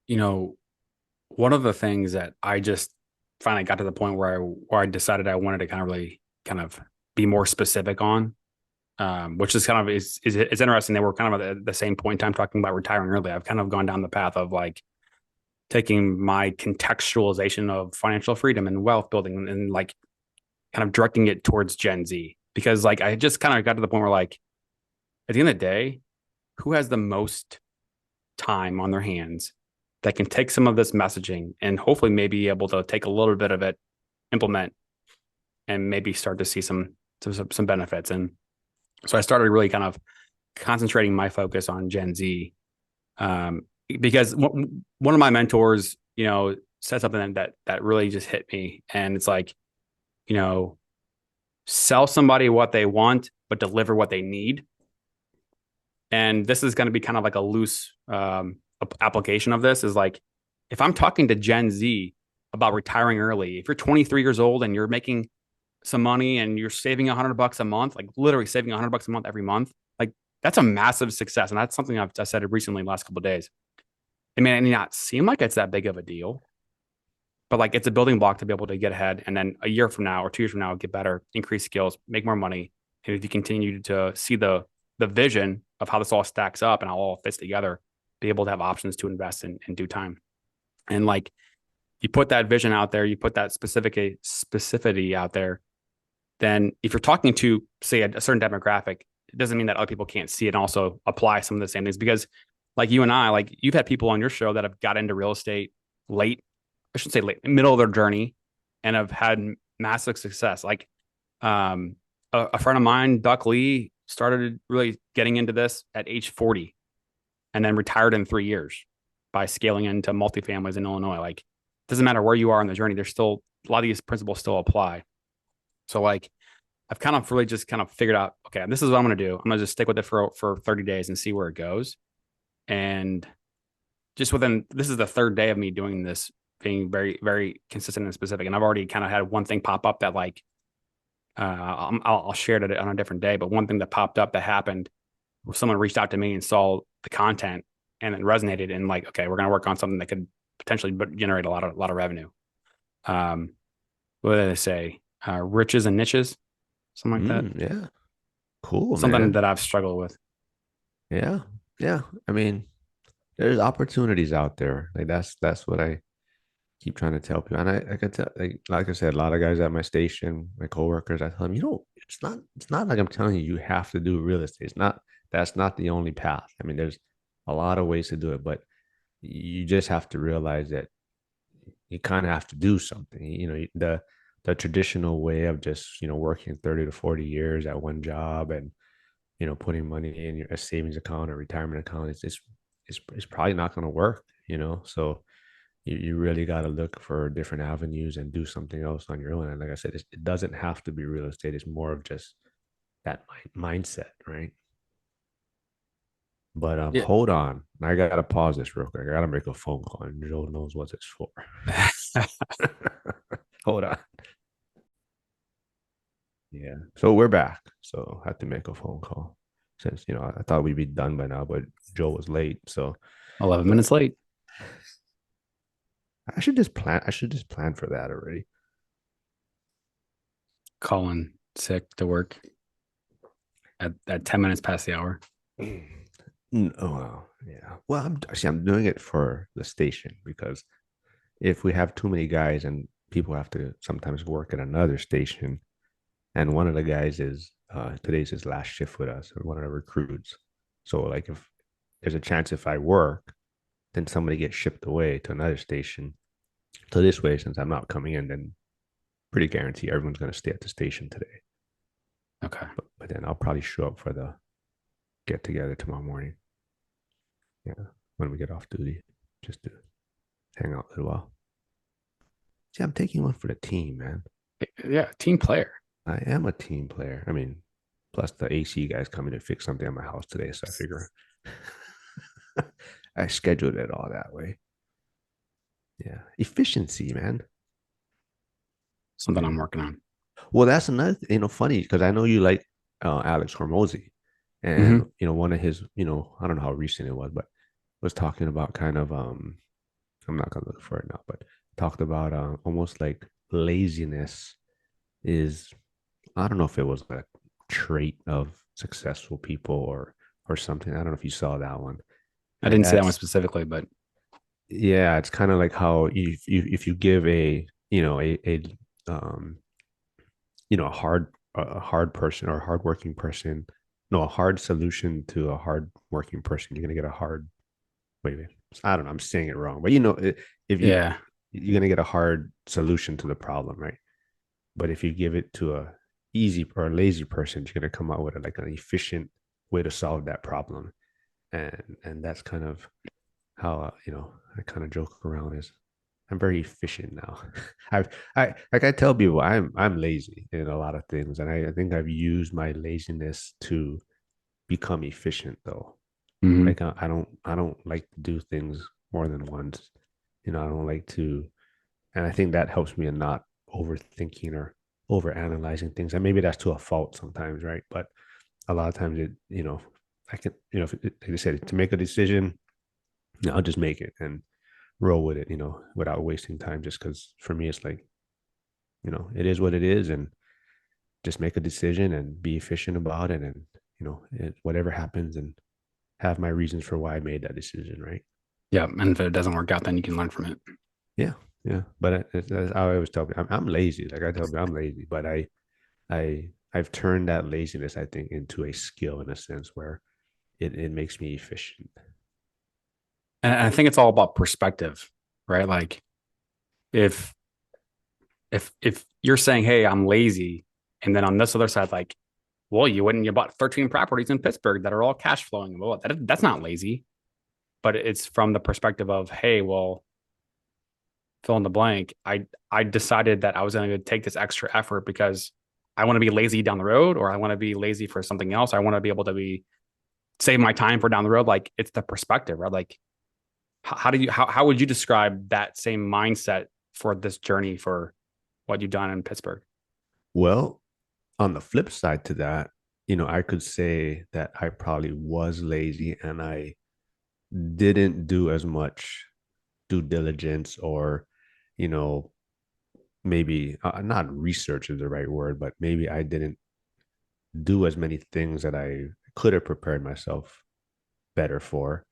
you know, one of the things that I just finally got to the point where I decided I wanted to kind of really kind of be more specific on, which is kind of is it's interesting that we're kind of at the same point in time talking about retiring early. I've kind of gone down the path of like taking my contextualization of financial freedom and wealth building and like kind of directing it towards Gen Z because like I just kind of got to the point where like at the end of the day, who has the most time on their hands that can take some of this messaging and hopefully maybe able to take a little bit of it, implement, and maybe start to see some benefits. And so I started really kind of concentrating my focus on Gen Z because one of my mentors, said something that really just hit me, and it's like, you know, sell somebody what they want, but deliver what they need. And this is going to be kind of like a loose application of this is like, if I'm talking to Gen Z about retiring early, if you're 23 years old and you're making some money and you're saving $100 a month, like literally saving $100 a month every month, like that's a massive success. And that's something I said recently in the last couple of days. It may not seem like it's that big of a deal, but like it's a building block to be able to get ahead. And then a year from now or 2 years from now, get better, increase skills, make more money. And if you continue to see the vision of how this all stacks up and how all fits together, be able to have options to invest in due time. And like you put that vision out there, you put that specificity out there, then if you're talking to say a certain demographic, it doesn't mean that other people can't see it and also apply some of the same things. Because like you and I, like you've had people on your show that have got into real estate late, I shouldn't say late, middle of their journey, and have had massive success. Like a friend of mine, Duck Lee, started really getting into this at age 40 and then retired in 3 years by scaling into multifamilies in Illinois. Like, it doesn't matter where you are in the journey, there's still a lot of these principles still apply. So, like, I've kind of really just kind of figured out, okay, this is what I'm going to do. I'm going to just stick with it for 30 days and see where it goes. And just within, this is the third day of me doing this, being very, very consistent and specific. And I've already kind of had one thing pop up that like, I'll share it on a different day. But one thing that popped up that happened was someone reached out to me and saw the content and it resonated and like, okay, we're going to work on something that could potentially generate a lot of revenue. Um, what do they say? Riches and niches, something like that. Yeah. Cool, Something man. that I've struggled with. Yeah. Yeah. I mean, there's opportunities out there. Like that's what I keep trying to tell people. And I can tell, like I said, a lot of guys at my station, my coworkers, I tell them, it's not like I'm telling you have to do real estate. That's not the only path. I mean, there's a lot of ways to do it, but you just have to realize that you kind of have to do something. The traditional way of just, working 30 to 40 years at one job and, putting money in a savings account or retirement account is probably not going to work. So you really got to look for different avenues and do something else on your own. And like I said, it doesn't have to be real estate. It's more of just that mindset, right? But Yeah. hold on, I gotta pause this real quick. I gotta make a phone call, and Joe knows what it's for. Hold on. Yeah. So we're back. So I had to make a phone call since I thought we'd be done by now, but Joe was late. So, 11 but minutes late. I should just plan for that already. Calling sick to work at 10 minutes past the hour. Oh, well, yeah. Well, I'm doing it for the station because if we have too many guys and people have to sometimes work at another station, and one of the guys is today's his last shift with us, or one of the recruits. So like if there's a chance if I work, then somebody gets shipped away to another station. So this way, since I'm not coming in, then pretty guarantee everyone's going to stay at the station today. Okay. But then I'll probably show up for the get together tomorrow morning. Yeah, when we get off duty, just to hang out a little while. See, I'm taking one for the team, man. Yeah. Team player. I am a team player. I mean, plus the AC guys coming to fix something at my house today, so I figure I scheduled it all that way. Yeah, efficiency, man. Something Yeah. I'm working on. Well, that's another, funny because I know you like Alex Hormozy, and Mm-hmm. one of his, I don't know how recent it was, but was talking about kind of I'm not gonna look for it now, but talked about almost like laziness is, I don't know if it was a trait of successful people or something. I don't know if you saw that one. I And didn't see that one that's, specifically, but yeah, it's kind of like how if you give a, a um a hard person or a hard working person, no, a hard solution to a hard working person, you're gonna get a hard, wait, I don't know, I'm saying it wrong, but if you, yeah. you're gonna get a hard solution to the problem, right? But if you give it to a easy or a lazy person, you're gonna come out with like an efficient way to solve that problem. And that's kind of how, I kind of joke around is I'm very efficient now. I like I tell people I'm lazy in a lot of things, and I think I've used my laziness to become efficient though. Hmm. Like I don't like to do things more than once. I don't like to, and I think that helps me in not overthinking or over analyzing things. And maybe that's to a fault sometimes, right? But a lot of times I can, if like I said, to make a decision, I'll just make it and roll with it, without wasting time. Just because for me, it's like, it is what it is, and just make a decision and be efficient about it, and whatever happens, and have my reasons for why I made that decision, right? Yeah. And if it doesn't work out, then you can learn from it. Yeah, yeah. But I always tell people I'm lazy. Like I tell people I'm lazy, but I've turned that laziness, I think, into a skill in a sense where it makes me efficient. And I think it's all about perspective, right? Like if if you're saying, "Hey, I'm lazy," and then on this other side, like, well, you went and you bought 13 properties in Pittsburgh that are all cash flowing. Well, that's not lazy, but it's from the perspective of, hey, well, fill in the blank. I decided that I was going to take this extra effort because I want to be lazy down the road, or I want to be lazy for something else. I want to be able to be save my time for down the road. Like it's the perspective, right? Like how do you how would you describe that same mindset for this journey for what you've done in Pittsburgh? Well, on the flip side to that, I could say that I probably was lazy and I didn't do as much due diligence or, you know, maybe not research is the right word, but maybe I didn't do as many things that I could have prepared myself better for.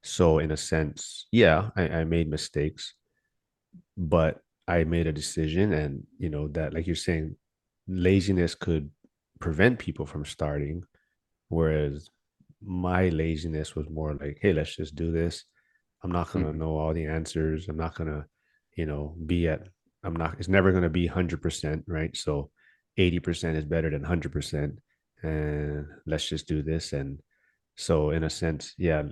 So, in a sense, yeah, I made mistakes, but I made a decision. And, that, like you're saying, laziness could prevent people from starting. Whereas my laziness was more like, hey, let's just do this. I'm not going to Mm-hmm. know all the answers. I'm not going to, be at, I'm not, it's never going to be 100%, right? So 80% is better than 100%. And let's just do this. And so, in a sense, yeah,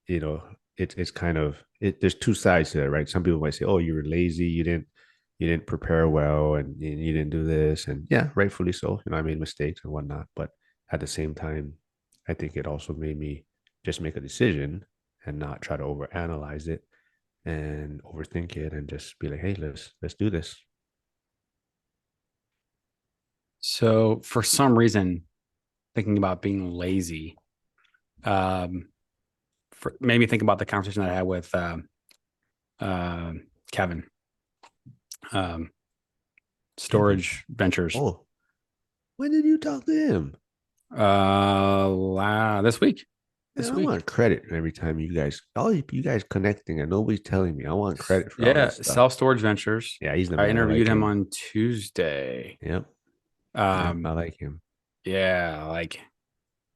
you know, it's kind of, there's two sides to it, right? Some people might say, oh, you were lazy. You didn't prepare well and you didn't do this. And yeah, rightfully so. I made mistakes and whatnot. But at the same time, I think it also made me just make a decision and not try to overanalyze it and overthink it and just be like, hey, let's do this. So for some reason, thinking about being lazy, um, made me think about the conversation that I had with uh, Kevin, um, Kevin. Storage Ventures, Oh, when did you talk to him? this week. Man, This I week, want credit every time all you guys connecting and nobody's telling me. I want credit for all yeah, this stuff. Self Storage Ventures. Yeah, he's the I man. I interviewed like him him. on Tuesday. Yep. Yep. I Um, like him. yeah, like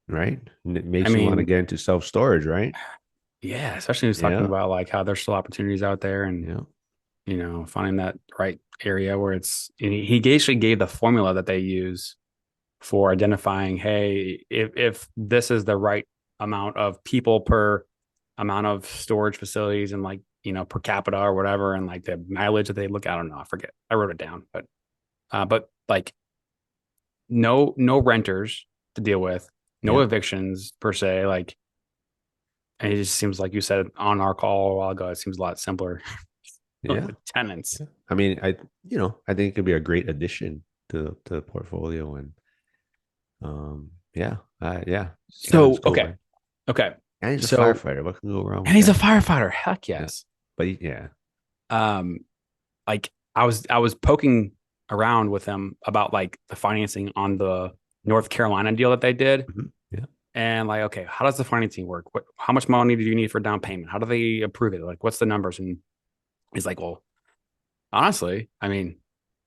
Right? And it I makes you want to mean, get into self storage, right? yeah, especially when he's talking Yeah. about like how there's still opportunities out there and Yeah. finding that right area where it's he actually gave the formula that they use for identifying, hey, if this is the right amount of people per amount of storage facilities and like, per capita or whatever, and like the mileage that they look, I don't know, I forget. I wrote it down, but like no renters to deal with, no Yep. evictions per se, like and it just seems like you said on our call a while ago, it seems a lot simpler Yeah. with tenants. Yeah. I mean, I think it could be a great addition to the portfolio. And yeah, yeah, Kevin's So cool, okay, man. okay. And he's a So firefighter. What can go wrong and with he's a that? firefighter. Heck Yeah. yes. But yeah. um, like I was poking around with them about like the financing on the North Carolina deal that they did. Mhm. Yeah. And like, okay, how does the financing work? How much money do you need for down payment? How do they approve it? Like, what's the numbers? And he's like, well, honestly, I mean,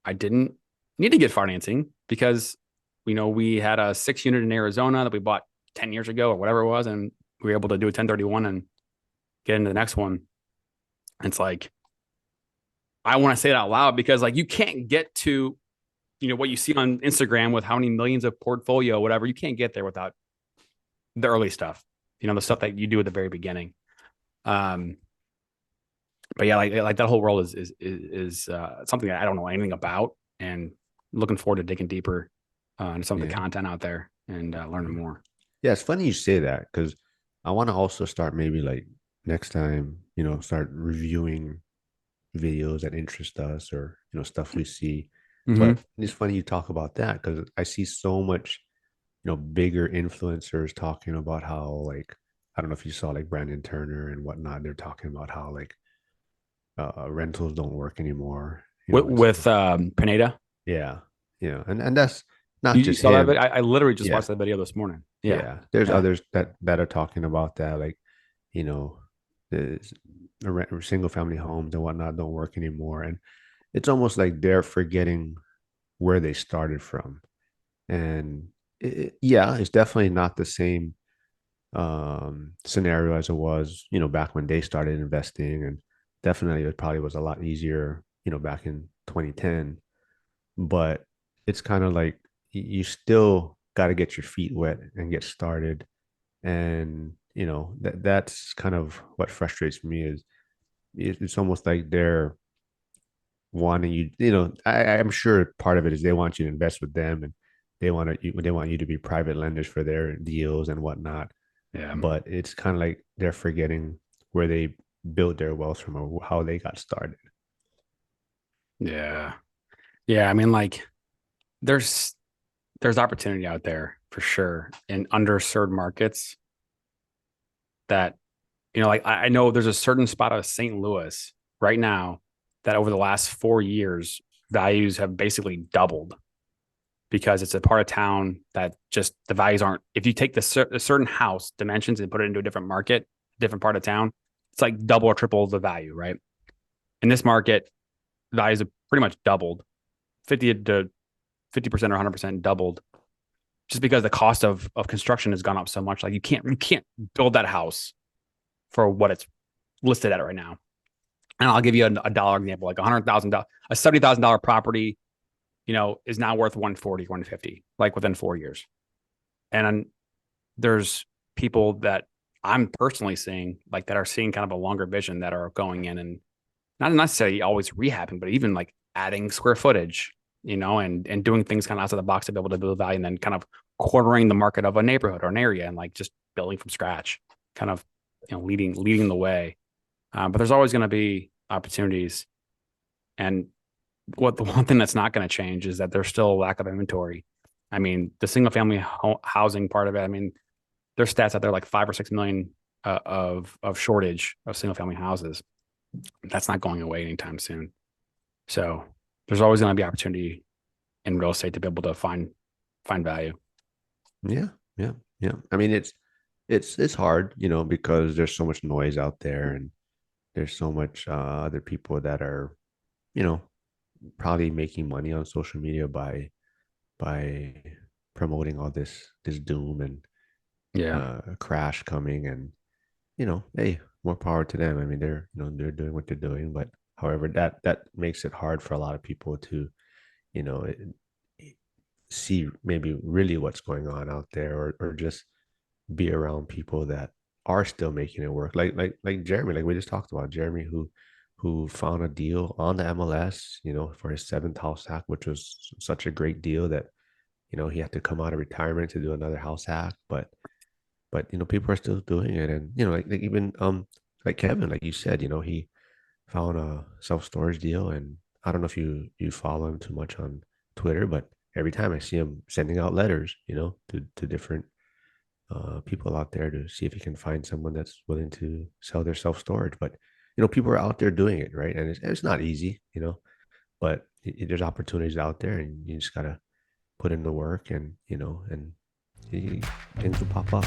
I didn't need to get financing because, we had a 6 unit in Arizona that we bought 10 years ago or whatever it was. And we were able to do a 1031 and get into the next one. It's like, I want to say it out loud because like you can't get to, what you see on Instagram with how many millions of portfolio, whatever, you can't get there without the early stuff, the stuff that you do at the very beginning. Um, but yeah, like that whole world is something that I don't know anything about, and looking forward to digging deeper into some of the Yeah. content out there and learning Yeah. more. Yeah, it's funny you say that because I want to also start maybe like next time, start reviewing videos that interest us or, stuff we see. Mm-hmm. But it's funny you talk about that because I see so much, bigger influencers talking about how like I don't know if you saw like Brandon Turner and whatnot. They're talking about how like rentals don't work anymore. With, It's with Pineda, yeah, and that's not you just saw that him. video? I literally just Yeah, watched that video this morning. Yeah, yeah. There's yeah, others that are talking about that, like you know, the single family homes and whatnot don't work anymore, and it's almost like they're forgetting where they started from. And yeah, it's definitely not the same scenario as it was, back when they started investing, and definitely it probably was a lot easier, back in 2010. But it's kind of like you still got to get your feet wet and get started. And that's kind of what frustrates me is it's almost like they're wanting you. I'm sure part of it is they want you to invest with them, and they want you to be private lenders for their deals and whatnot. yeah, But it's kind of like they're forgetting where they built their wealth from or how they got started. yeah, yeah. I mean, like, there's there's opportunity out there for sure in underserved markets that, like I know there's a certain spot of St. Louis right now that over the last 4 years, values have basically doubled because it's a part of town that just the values aren't. If you take a certain house dimensions and put it into a different market, different part of town, it's like double or triple the value, right? In this market, values have pretty much doubled, 50% or 100% doubled, just because the cost of construction has gone up so much. Like you can't build that house for what it's listed at right now. And I'll give you a dollar example, like $100,000, a $70,000 property, is now worth 140, 150, like within 4 years. And there's people that I'm personally seeing, like that are seeing kind of a longer vision that are going in and not necessarily always rehabbing, but even like adding square footage, and doing things kind of outside the box to be able to build value and then kind of quartering the market of a neighborhood or an area and like just building from scratch, kind of, leading the way. But there's always going to be opportunities. And what the one thing that's not going to change is that there's still a lack of inventory. I mean, the single family housing part of it, I mean, there's stats out there like 5 or 6 million of shortage of single family houses. That's not going away anytime soon. So there's always going to be opportunity in real estate to be able to find value. Yeah, yeah, yeah. I mean, it's hard, because there's so much noise out there, and there's so much other people that are, you know, probably making money on social media by promoting all this doom and Yeah. crash coming, and hey, more power to them. I mean, they're doing what they're doing, but however, that makes it hard for a lot of people to, you know, see maybe really what's going on out there, or just be around people that are still making it work. Like Jeremy, like we just talked about Jeremy, who found a deal on the MLS, for his seventh house hack, which was such a great deal that he had to come out of retirement to do another house hack, but people are still doing it, and like even like Kevin, like you said, he found a self storage deal, and I don't know if you follow him too much on Twitter, but every time I see him sending out letters, to different people out there to see if he can find someone that's willing to sell their self storage. But people are out there doing it, right? And it's not easy, but there's opportunities out there, and you just gotta put in the work, and things will pop up.